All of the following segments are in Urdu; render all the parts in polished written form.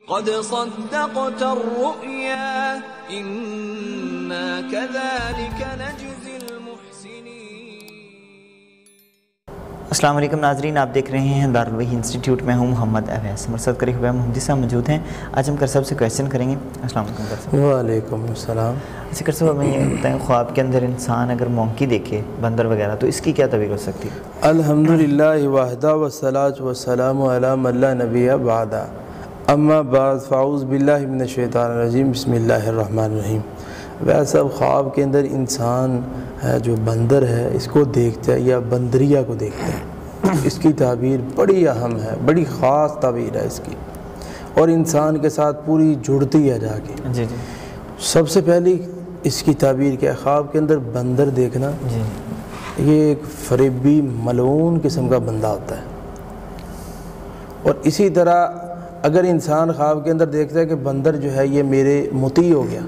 قد صدقت الرؤيا إنا كذلك نجزي المحسنين۔ السلام علیکم ناظرین، آپ دیکھ رہے ہیں دارالوحی انسٹیٹیوٹ میں ہوں محمد اویس، مرصد کرے ہوئے محمدی صاحب موجود ہیں۔ آج ہم کر صاحب سے کویسچن کریں گے۔ السلام علیکم کر صاحب۔ وعلیکم السلام۔ اچھا کر صاحب، ہمیں یہ بتائیں، خواب کے اندر انسان اگر مونکی دیکھے، بندر وغیرہ، تو اس کی کیا تعبیر ہو سکتی ہے؟ الحمدللہ وحدہ والصلاۃ والسلام علی من لا نبی بعدہ، اما بعد فاعوذ باللہ من الشیطان الرجیم، بسم اللہ الرحمن الرحیم۔ ویسا خواب کے اندر انسان ہے جو بندر ہے اس کو دیکھتا ہے یا بندریا کو دیکھتا ہے، اس کی تعبیر بڑی اہم ہے، بڑی خاص تعبیر ہے اس کی، اور انسان کے ساتھ پوری جڑتی ہے جا کے۔ جی جی۔ سب سے پہلی اس کی تعبیر کیا ہے؟ خواب کے اندر بندر دیکھنا، جی، یہ ایک فریبی ملعون قسم کا بندہ ہوتا ہے۔ اور اسی طرح اگر انسان خواب کے اندر دیکھتا ہے کہ بندر جو ہے یہ میرے مطیع ہو گیا،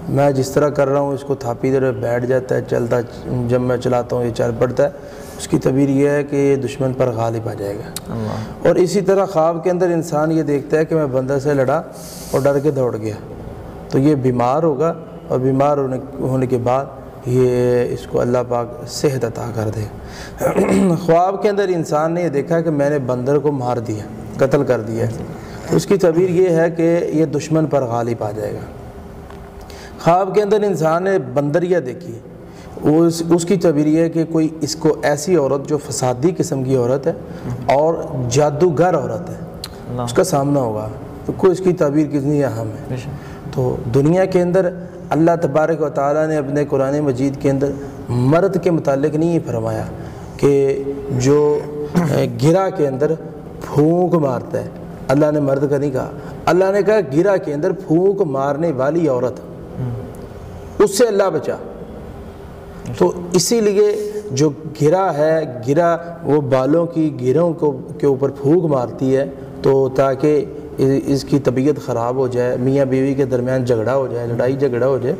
میں جس طرح کر رہا ہوں اس کو تھاپی در بیٹھ جاتا ہے، چلتا، جب میں چلاتا ہوں یہ چل پڑتا ہے، اس کی تعبیر یہ ہے کہ یہ دشمن پر غالب آ جائے گا۔ اور اسی طرح خواب کے اندر انسان یہ دیکھتا ہے کہ میں بندر سے لڑا اور ڈر کے دوڑ گیا، تو یہ بیمار ہوگا، اور بیمار ہونے کے بعد یہ اس کو اللہ پاک صحت عطا کر دے۔ خواب کے اندر انسان نے یہ دیکھا کہ میں نے بندر کو مار دیا، قتل کر دیا، اس کی تعبیر یہ ہے کہ یہ دشمن پر غالب آ جائے گا۔ خواب کے اندر انسان نے بندریا دیکھی، اس کی تعبیر یہ ہے کہ کوئی اس کو ایسی عورت جو فسادی قسم کی عورت ہے اور جادوگر عورت ہے، اس کا سامنا ہوگا، تو کوئی اس کی تعبیر کتنی اہم ہے۔ تو دنیا کے اندر اللہ تبارک و تعالیٰ نے اپنے قرآن مجید کے اندر مرد کے متعلق نہیں فرمایا کہ جو گرہ کے اندر پھونک مارتا ہے، اللہ نے مرد کا نہیں کہا، اللہ نے کہا گرہ کے اندر پھونک مارنے والی عورت، اس سے اللہ بچا۔ تو اسی لیے جو گرہ ہے، گرہ وہ بالوں کی گروں کے اوپر پھونک مارتی ہے، تو تاکہ اس کی طبیعت خراب ہو جائے، میاں بیوی کے درمیان جھگڑا ہو جائے، لڑائی جھگڑا ہو جائے،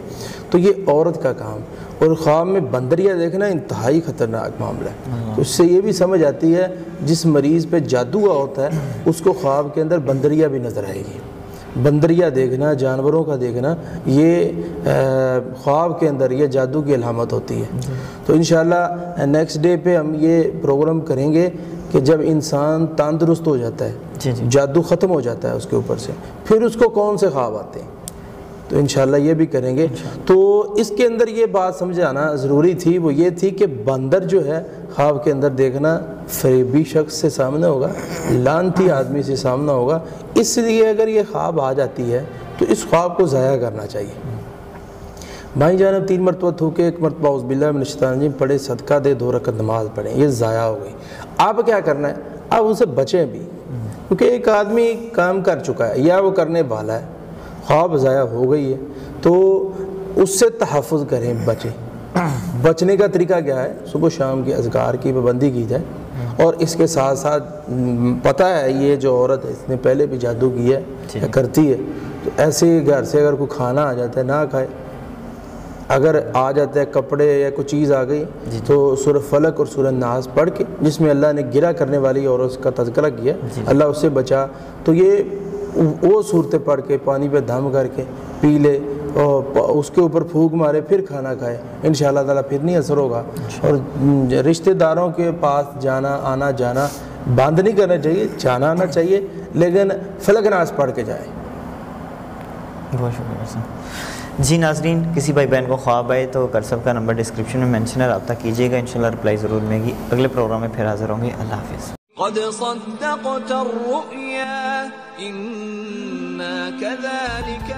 تو یہ عورت کا کام۔ اور خواب میں بندریا دیکھنا انتہائی خطرناک معاملہ ہے۔ تو اس سے یہ بھی سمجھ آتی ہے جس مریض پہ جادو ہوا ہوتا ہے اس کو خواب کے اندر بندریا بھی نظر آئے گی۔ بندریا دیکھنا، جانوروں کا دیکھنا، یہ خواب کے اندر یہ جادو کی علامت ہوتی ہے۔ تو انشاءاللہ نیکسٹ ڈے پہ ہم یہ پروگرام کریں گے کہ جب انسان تندرست ہو جاتا ہے، جادو ختم ہو جاتا ہے اس کے اوپر سے، پھر اس کو کون سے خواب آتے ہیں، تو انشاءاللہ یہ بھی کریں گے۔ تو اس کے اندر یہ بات سمجھانا ضروری تھی، وہ یہ تھی کہ بندر جو ہے خواب کے اندر دیکھنا فریبی شخص سے سامنا ہوگا، لعنتی آدمی سے سامنا ہوگا، اس لیے اگر یہ خواب آ جاتی ہے تو اس خواب کو ضائع کرنا چاہیے۔ بھائی جانب 3 مرتبہ تھوکے، 1 مرتبہ اعوذ باللہ من الشیطان الرجیم پڑھے، صدقہ دے، 2 رکعت نماز پڑھیں، یہ ضائع ہو گئی۔ آپ کیا کرنا ہے؟ آپ ان سے بچیں بھی، کیونکہ ایک آدمی کام کر چکا ہے یا وہ کرنے والا ہے، خواب ضائع ہو گئی ہے، تو اس سے تحفظ کریں، بچیں۔ بچنے کا طریقہ کیا ہے؟ صبح شام کے اذکار کی پابندی کی جائے، اور اس کے ساتھ ساتھ پتہ ہے یہ جو عورت ہے اس نے پہلے بھی جادو کیا ہے یا کرتی ہے، تو ایسے گھر سے اگر کوئی کھانا آ جاتا ہے نہ کھائے، اگر آ جاتا ہے کپڑے یا کوئی چیز آ گئی تو سورہ فلق اور سورہ ناس پڑھ کے، جس میں اللہ نے گرہ کرنے والی عورت کا تذکرہ کیا، اللہ اس سے بچا، تو یہ وہ صورتیں پڑھ کے پانی پہ دم کر کے پی لے اور اس کے اوپر پھونک مارے، پھر کھانا کھائے، انشاءاللہ تعالیٰ پھر نہیں اثر ہوگا۔ اور رشتہ داروں کے پاس جانا آنا جانا بند نہیں کرنا چاہیے، جانا آنا چاہیے، لیکن فلق ناس پڑھ کے جائے۔ بہت شکریہ۔ جی ناظرین، کسی بھائی بہن کو خواب آئے تو کرسب کا نمبر ڈسکرپشن میں مینشن ہے، رابطہ کیجیے گا، انشاءاللہ رپلائی ضرور ملے گی۔ اگلے پروگرام میں پھر حاضر ہوں گے۔ اللہ حافظ۔ قد صدقت الرؤيا إنا كذلك